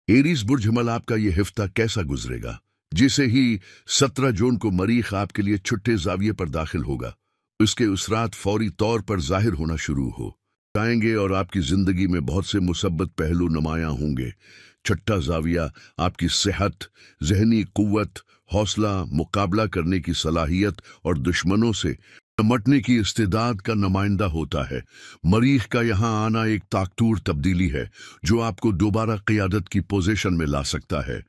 Aries बुर्ज हमल आपका ये हफ्ता कैसा गुजरेगा? जैसे ही 17 जून को मरीख आपके लिए छुट्टे जाविये पर दाखिल होगा, उसके उसरात फौरी तौर पर जाहिर होना शुरू हो जाएंगे और आपकी जिंदगी में बहुत से मुसब्बत पहलू नुमायां होंगे। छठा जाविया आपकी सेहत, जहनी कुव्वत, हौसला, मुकाबला करने की सलाहियत और दुश्मनों से निपटने की इस्तेदाद का नुमाइंदा होता है। मरीख का यहाँ आना एक ताकतूर तब्दीली है जो आपको दोबारा क़ियादत की पोजीशन में ला सकता है।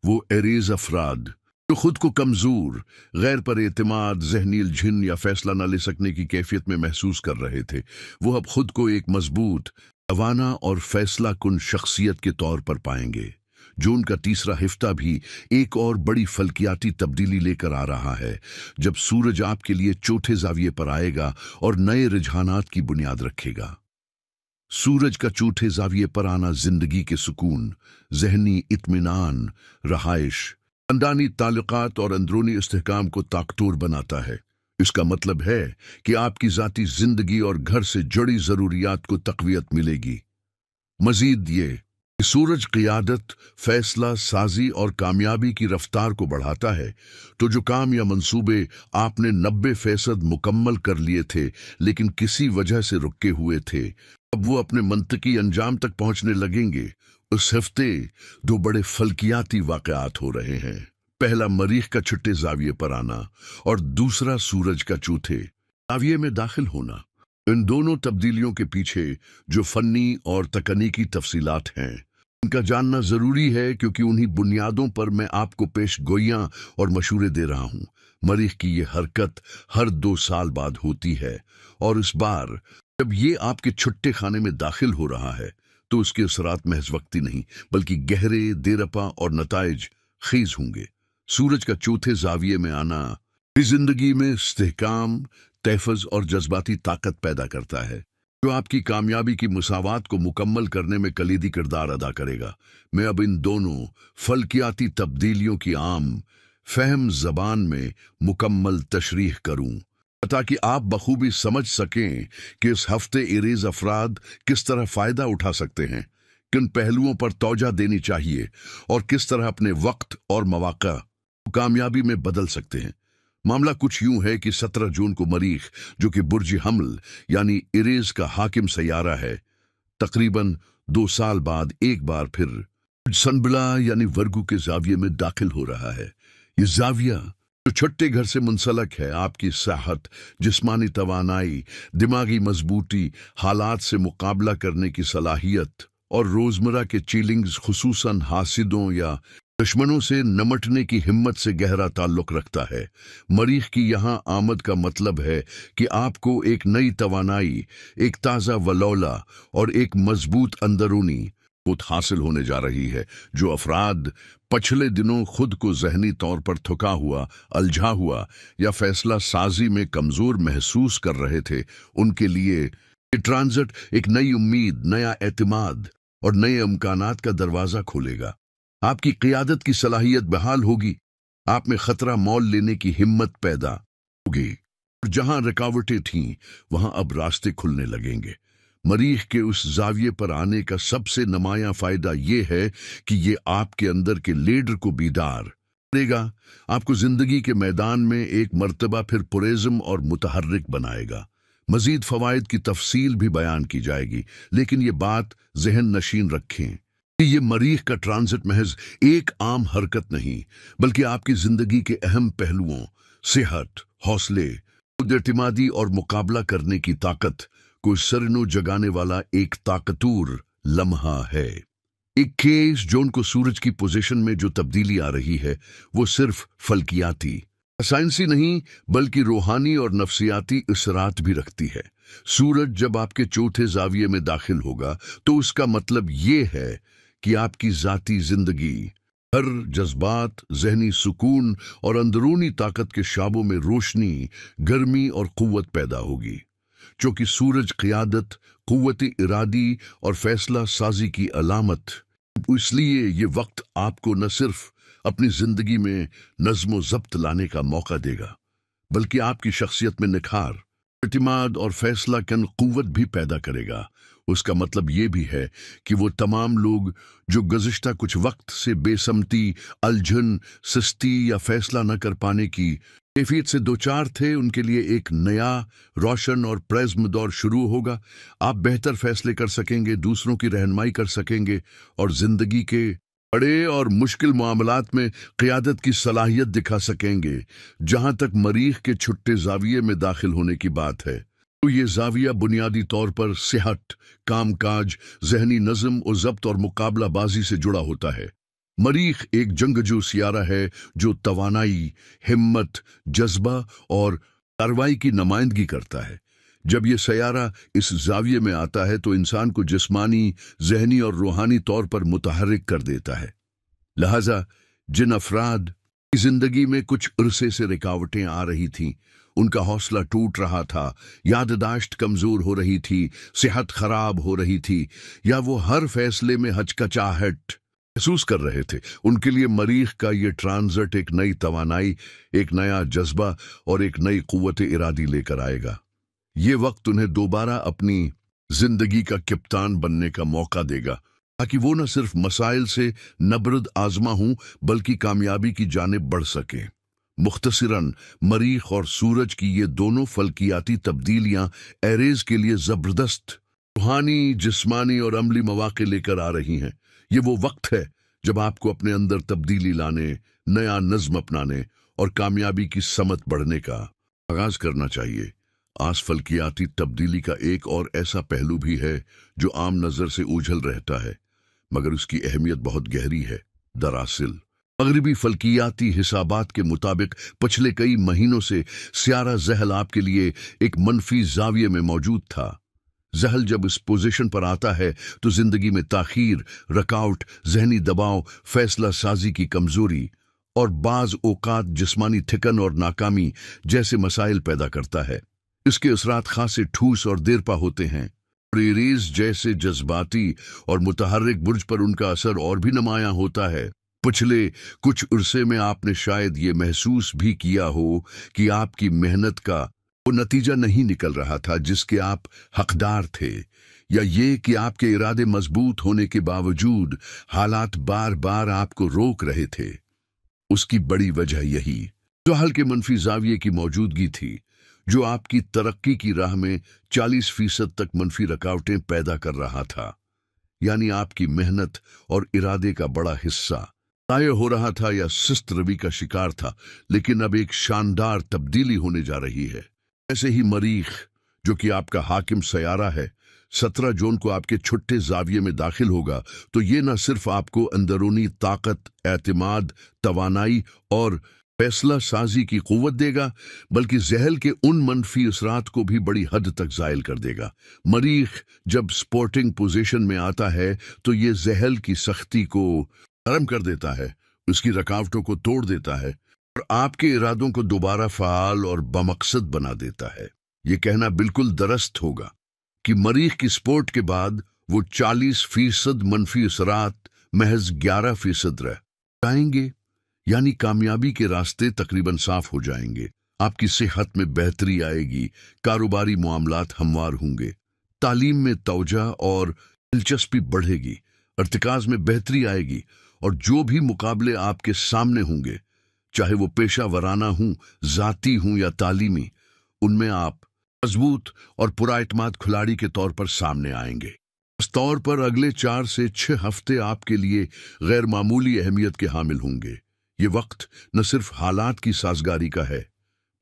वो एरीज अफराद जो खुद को कमज़ोर, गैर पर एतमाद, जहनी उलझन या फैसला न ले सकने की कैफियत में महसूस कर रहे थे, वो अब खुद को एक मजबूत, रवाना और फैसला कुन शख्सियत के तौर पर पाएंगे। जून का तीसरा हफ्ता भी एक और बड़ी फल्कियाती तब्दीली लेकर आ रहा है, जब सूरज आपके लिए चौथे जाविये पर आएगा और नए रुझानात की बुनियाद रखेगा। सूरज का चौथे जाविये पर आना जिंदगी के सुकून, जहनी इत्मीनान, रहाइश, खानदानी ताल्लुकात और अंदरूनी इस्तेहकाम को ताकतूर बनाता है। इसका मतलब है कि आपकी जाती जिंदगी और घर से जुड़ी जरूरियात को तक़वियत मिलेगी। मजीद ये सूरज क़ियादत, फैसला साजी और कामयाबी की रफ्तार को बढ़ाता है, तो जो काम या मंसूबे आपने 90% मुकम्मल कर लिए थे लेकिन किसी वजह से रुके हुए थे, अब वो अपने मंतकी अंजाम तक पहुंचने लगेंगे। उस हफ्ते दो बड़े फल्कियाती वाक़यात हो रहे हैं। पहला मरीख का छठे जाविये पर आना और दूसरा सूरज का चौथे जाविये में दाखिल होना। इन दोनों तब्दीलियों के पीछे जो फन्नी और तकनीकी तफसीलात हैं, इनका जानना जरूरी है, क्योंकि उन्हीं बुनियादों पर मैं आपको पेश गोइयां और मशूरे दे रहा हूं। मरीख की ये हरकत हर 2 साल बाद होती है, और इस बार जब ये आपके छुट्टे खाने में दाखिल हो रहा है तो उसके असरात महज वक्ती नहीं बल्कि गहरे, देरपा और नताइज खीज होंगे। सूरज का चौथे जाविये में आना जिंदगी में इस्तेहकाम, तहफ़्फ़ुज़ और जज्बाती ताकत पैदा करता है, जो आपकी कामयाबी की मुसावात को मुकम्मल करने में कलीदी किरदार अदा करेगा। मैं अब इन दोनों फल्कियाती तब्दीलियों की आम फहम ज़बान में मुकम्मल तशरीह करूं, ताकि आप बखूबी समझ सकें कि इस हफ्ते एरीज अफराद किस तरह फ़ायदा उठा सकते हैं, किन पहलुओं पर तवज्जो देनी चाहिए और किस तरह अपने वक्त और मौक़ा कामयाबी में बदल सकते हैं। मामला कुछ यूं है कि 17 जून को मरीख, जो कि बुर्ज हमल यानी एरीज का हाकिम सैयारा है, तकरीबन 2 साल बाद एक बार फिर सनबिला यानी वर्गू के जाविये में दाखिल हो रहा है। ये जाविया जो छठे घर से मुंसलक है, आपकी सेहत, जिस्मानी तवानाई, दिमागी मजबूती, हालात से मुकाबला करने की सलाहियत और रोजमर्रा के चीलिंग्स, खुसूसन हासिदों या दुश्मनों से निपटने की हिम्मत से गहरा ताल्लुक रखता है। मरीख की यहाँ आमद का मतलब है कि आपको एक नई तवानाई, एक ताज़ा वलौला और एक मजबूत अंदरूनी कुत हासिल होने जा रही है। जो अफराद पिछले दिनों खुद को जहनी तौर पर थका हुआ, अलझा हुआ या फैसला साजी में कमज़ोर महसूस कर रहे थे, उनके लिए ये ट्रांजिट एक नई उम्मीद, नया एतमाद और नए इम्कानात का दरवाज़ा खोलेगा। आपकी क़ियादत की सलाहियत बहाल होगी, आप में ख़तरा मोल लेने की हिम्मत पैदा होगी, और जहां रुकावटें थीं वहां अब रास्ते खुलने लगेंगे। मरीख के उस जाविये पर आने का सबसे नुमायां फ़ायदा ये है कि ये आपके अंदर के लीडर को बीदार करेगा, आपको ज़िंदगी के मैदान में एक मर्तबा फिर पुरेज़म और मुतहर्रिक बनाएगा। मज़ीद फ़वाइद की तफसील भी बयान की जाएगी, लेकिन ये बात ज़हन नशीन रखें कि ये मरीख का ट्रांजिट महज एक आम हरकत नहीं, बल्कि आपकी जिंदगी के अहम पहलुओं, सेहत, हौसले, खुद-एतमादी और मुकाबला करने की ताकत को सरनो जगाने वाला एक ताकतूर लम्हा है। 21 जून को सूरज की पोजीशन में जो तब्दीली आ रही है, वो सिर्फ फल्कियाती, साइंसी नहीं बल्कि रूहानी और नफ्सियाती असरात भी रखती है। सूरज जब आपके चौथे जाविये में दाखिल होगा तो उसका मतलब ये है कि आपकी जाती जिंदगी, हर जज्बात, जहनी सुकून और अंदरूनी ताकत के शाबों में रोशनी, गर्मी और कुव्वत पैदा होगी। चूँकि सूरज क़ियादत, कुव्वत इरादी और फैसला साजी की अलामत, इसलिए ये वक्त आपको न सिर्फ अपनी जिंदगी में नज़्म व ज़ब्त लाने का मौका देगा, बल्कि आपकी शख्सियत में निखार, एतमाद और फैसला कन कुव्वत भी पैदा करेगा। उसका मतलब ये भी है कि वो तमाम लोग जो गुज़िश्ता कुछ वक्त से बेसमती, अलझन, सुस्ती या फैसला न कर पाने की कैफियत से दो चार थे, उनके लिए एक नया रोशन और प्रेज़्म दौर शुरू होगा। आप बेहतर फैसले कर सकेंगे, दूसरों की रहनुमाई कर सकेंगे और ज़िंदगी के बड़े और मुश्किल मामलात में क़ियादत की सलाहियत दिखा सकेंगे। जहाँ तक मरीख के छुट्टे ज़ाविये में दाखिल होने की बात है, तो ये ज़ाविया बुनियादी तौर पर सेहत, कामकाज, ज़हनी नज़म और ज़ब्त और मुकाबलाबाजी से जुड़ा होता है। मरीख एक जंगजू सियारा है जो तवानाई, हिम्मत, जज्बा और कार्रवाई की नुमाइंदगी करता है। जब ये सयारा इस ज़ाविये में आता है तो इंसान को जिस्मानी, ज़हनी और रूहानी तौर पर मुतहर्रिक कर देता है। लिहाजा जिन अफराद की ज़िंदगी में कुछ अरसे से रुकावटें आ रही थीं, उनका हौसला टूट रहा था, याददाश्त कमज़ोर हो रही थी, सेहत खराब हो रही थी, या वो हर फैसले में हचकचाहट महसूस कर रहे थे, उनके लिए मरीख का ये ट्रांजिट एक नई तवानाई, एक नया जज्बा और एक नई कुव्वत इरादी लेकर आएगा। ये वक्त उन्हें दोबारा अपनी जिंदगी का कप्तान बनने का मौका देगा, ताकि वो न सिर्फ मसाइल से नबरद आजमा हों बल्कि कामयाबी की जानिब बढ़ सके। मुख्तसरन, मरीख और सूरज की ये दोनों फल्कियाती तब्दीलियां एरेज के लिए जबरदस्त रूहानी, जिस्मानी और अमली मौके लेकर आ रही हैं। ये वो वक्त है जब आपको अपने अंदर तब्दीली लाने, नया नज्म अपनाने और कामयाबी की समत बढ़ने का आगाज करना चाहिए। आज फल्कियाती तब्दीली का एक और ऐसा पहलू भी है जो आम नज़र से ओझल रहता है, मगर उसकी अहमियत बहुत गहरी है। दरअसल मगरिबी फल्कियाती हिसाबात के मुताबिक पिछले कई महीनों से सियारा ज़हल आपके लिए एक मनफी ज़ाविये में मौजूद था। ज़हल जब इस पोजीशन पर आता है तो ज़िंदगी में ताख़ीर, रकावट, ज़हनी दबाव, फैसला साजी की कमज़ोरी और बाज़ औक़ात जिस्मानी थिकन और नाकामी जैसे मसाइल पैदा करता है। इसके असरात खासे ठूस और देरपा होते हैं। एरीज़ जैसे जज्बाती और मुतहर्रिक बुर्ज पर उनका असर और भी नुमायां होता है। पिछले कुछ अरसे में आपने शायद ये महसूस भी किया हो कि आपकी मेहनत का वो नतीजा नहीं निकल रहा था जिसके आप हकदार थे, या ये कि आपके इरादे मजबूत होने के बावजूद हालात बार बार आपको रोक रहे थे। उसकी बड़ी वजह यही ज़हल के मनफी ज़ाविये की मौजूदगी थी, जो आपकी तरक्की की राह में 40% तक मनफी रुकावटें पैदा कर रहा था। यानी आपकी मेहनत और इरादे का बड़ा हिस्सा ज़ाया हो रहा था या सुस्त रवि का शिकार था। लेकिन अब एक शानदार तब्दीली होने जा रही है। ऐसे ही मरीख, जो कि आपका हाकिम सयारा है, 17 जून को आपके छुट्टे ज़ाविये में दाखिल होगा, तो ये न सिर्फ आपको अंदरूनी ताकत, एतमाद, तवानाई और फैसला साजी की कुव्वत देगा, बल्कि ज़हल के उन मनफी असरात को भी बड़ी हद तक ज़ायल कर देगा। मरीख जब स्पोर्टिंग पोजीशन में आता है तो ये ज़हल की सख्ती को नरम कर देता है, उसकी रुकावटों को तोड़ देता है और आपके इरादों को दोबारा फ़ाल और बमकसद बना देता है। ये कहना बिल्कुल दुरुस्त होगा कि मरीख की स्पोर्ट के बाद वो 40% मनफी असरात महज 11% रह जाएंगे। यानी कामयाबी के रास्ते तकरीबन साफ हो जाएंगे। आपकी सेहत में बेहतरी आएगी, कारोबारी मामलात हमवार होंगे, तालीम में तवज्जो और दिलचस्पी बढ़ेगी, अर्तिकाज में बेहतरी आएगी और जो भी मुकाबले आपके सामने होंगे, चाहे वो पेशा वराना हों, ज़ाती हों या तालीमी, उनमें आप मजबूत और पुराएतमाद खिलाड़ी के तौर पर सामने आएंगे। इस तौर पर अगले 4 से 6 हफ्ते आपके लिए गैर मामूली अहमियत के हामिल होंगे। ये वक्त न सिर्फ हालात की साजगारी का है,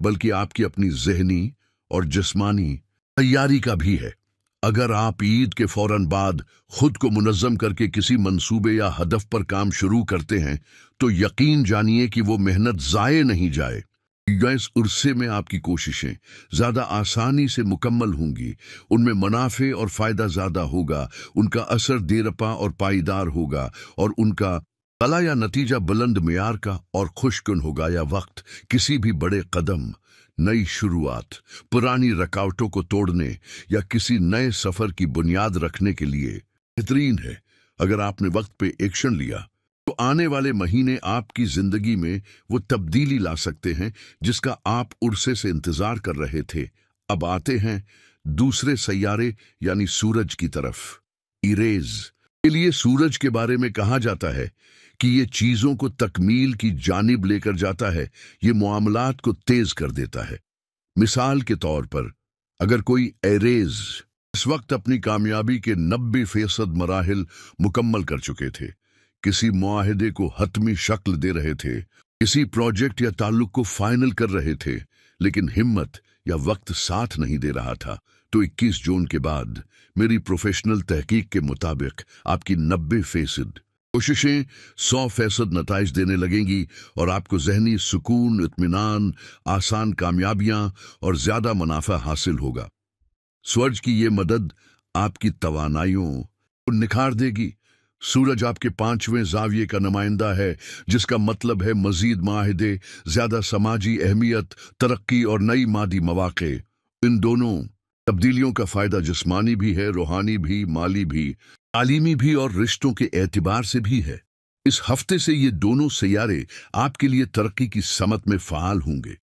बल्कि आपकी अपनी ज़हनी और जिस्मानी तैयारी का भी है। अगर आप ईद के फौरन बाद खुद को मुनज़्ज़म करके किसी मंसूबे या हदफ पर काम शुरू करते हैं, तो यकीन जानिए कि वो मेहनत ज़ाये नहीं जाए। इस उर्से में आपकी कोशिशें ज़्यादा आसानी से मुकम्मल होंगी, उनमें मुनाफे और फ़ायदा ज़्यादा होगा, उनका असर देरपा और पाईदार होगा और उनका तला या नतीजा बुलंद मियार का और खुशकुन होगा। या वक्त किसी भी बड़े कदम, नई शुरुआत, पुरानी रुकावटों को तोड़ने या किसी नए सफ़र की बुनियाद रखने के लिए बेहतरीन है। अगर आपने वक्त पे एक्शन लिया तो आने वाले महीने आपकी ज़िंदगी में वो तब्दीली ला सकते हैं जिसका आप उर्से से इंतज़ार कर रहे थे। अब आते हैं दूसरे सैयारे यानी सूरज की तरफ। इरेज के लिए सूरज के बारे में कहा जाता है कि ये चीजों को तकमील की जानिब लेकर जाता है, ये मामलात को तेज कर देता है। मिसाल के तौर पर अगर कोई एरेज इस वक्त अपनी कामयाबी के 90% मराहिल मुकम्मल कर चुके थे, किसी मुआहदे को हतमी शक्ल दे रहे थे, किसी प्रोजेक्ट या ताल्लुक को फाइनल कर रहे थे, लेकिन हिम्मत या वक्त साथ नहीं दे रहा था, तो 21 जून के बाद मेरी प्रोफेशनल तहकीक के मुताबिक आपकी 90% कोशिशें 100% नताइज देने लगेंगी और आपको जहनी सुकून, इत्मीनान, आसान कामयाबियां और ज्यादा मुनाफा हासिल होगा। सूरज की ये मदद आपकी तवानाइयों को निखार देगी। सूरज आपके 5वें जाविये का नुमाइंदा है, जिसका मतलब है मजीद माहिदे, ज्यादा समाजी अहमियत, तरक्की और नई मादी मौके। इन दोनों तब्दीलियों का फायदा जिस्मानी भी है, रूहानी भी, माली भी, तालीमी भी और रिश्तों के एतबार से भी है। इस हफ्ते से ये दोनों सैयारे आपके लिए तरक्की की समत में फाल होंगे।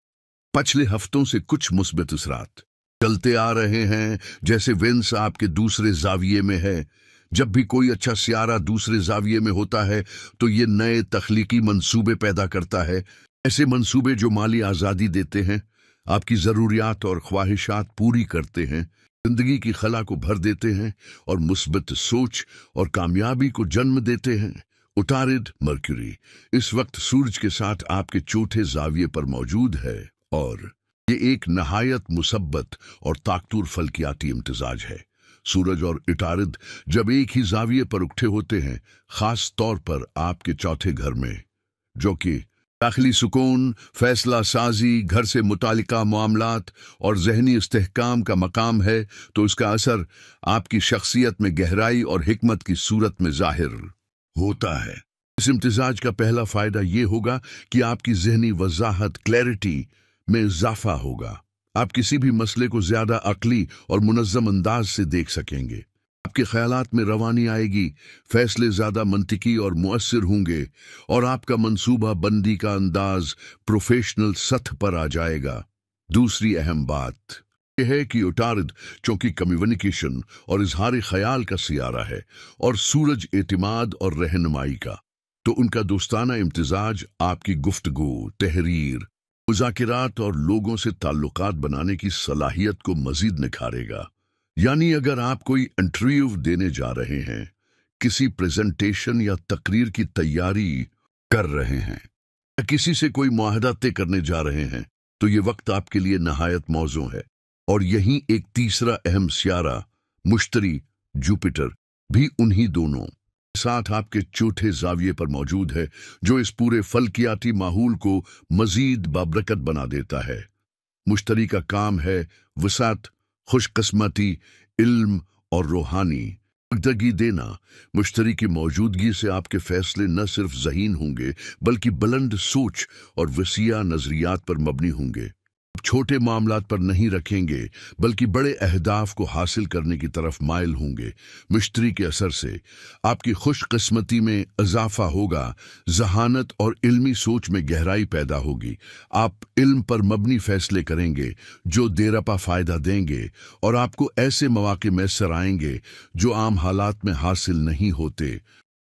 पिछले हफ्तों से कुछ मुस्बित असरात चलते आ रहे हैं, जैसे वेंस आपके दूसरे जाविये में है। जब भी कोई अच्छा सियारा दूसरे जाविये में होता है तो ये नए तख्लीकी मंसूबे पैदा करता है, ऐसे मंसूबे जो माली आज़ादी देते हैं, आपकी ज़रूरियात और ख्वाहिशात पूरी करते हैं, जिंदगी की खला को भर देते हैं और मुस्बत सोच और कामयाबी को जन्म देते हैं। उतारिद मर्क्यूरी इस वक्त सूरज के साथ आपके चौथे जाविये पर मौजूद है और ये एक नहायत मुसब्बत और ताकतूर फल्कियाती इम्तिजाज है। सूरज और इतारिद जब एक ही जाविये पर उठे होते हैं, खास तौर पर आपके चौथे घर में, जो कि दाखिली सुकून, फैसला साजी, घर से मुतालिका मामलात और जहनी इस्तेहकाम का मकाम है, तो इसका असर आपकी शख्सियत में गहराई और हिकमत की सूरत में जाहिर होता है। इस इम्तिजाज का पहला फायदा ये होगा कि आपकी जहनी वजाहत, क्लैरिटी में इजाफा होगा। आप किसी भी मसले को ज्यादा अक्ली और मुनज़्ज़म अंदाज से देख सकेंगे। आपके ख्यालात में रवानी आएगी, फैसले ज्यादा मंतिकी और मुअस्सिर होंगे और आपका मंसूबा बंदी का अंदाज प्रोफेशनल सतह पर आ जाएगा। दूसरी अहम बात यह है कि उतारिद चूंकि कम्युनिकेशन और इजहार ख्याल का सियारा है और सूरज एतिमाद और रहनुमाई का, तो उनका दोस्ताना इम्तिजाज आपकी गुफ्तगू, तहरीर, मुज़ाकिरात और लोगों से ताल्लुकात बनाने की सलाहियत को मजीद निखारेगा। यानी अगर आप कोई इंटरव्यू देने जा रहे हैं, किसी प्रेजेंटेशन या तकरीर की तैयारी कर रहे हैं या किसी से कोई मुआहदा तय करने जा रहे हैं, तो ये वक्त आपके लिए नहायत मौजू है। और यहीं एक तीसरा अहम सियारा मुश्तरी जुपिटर भी उन्हीं दोनों साथ आपके चौथे जाविये पर मौजूद है, जो इस पूरे फल्कियाती माहौल को मजीद बाबरकत बना देता है। मुश्तरी का काम है वसात, खुशकिस्मती, इल्म और रूहानी दगी देना। मुश्तरी की मौजूदगी से आपके फैसले न सिर्फ ज़हीन होंगे, बल्कि बुलंद सोच और वसीया नजरियात पर मबनी होंगे। छोटे मामलात पर नहीं रखेंगे, बल्कि बड़े अहदाफ को हासिल करने की तरफ माइल होंगे। मुश्तरी के असर से आपकी खुशकिस्मती में इजाफा होगा, जहानत और इल्मी सोच में गहराई पैदा होगी। आप इल्म पर मबनी फैसले करेंगे जो देरपा फ़ायदा देंगे और आपको ऐसे मौके मैसर आएंगे जो आम हालात में हासिल नहीं होते।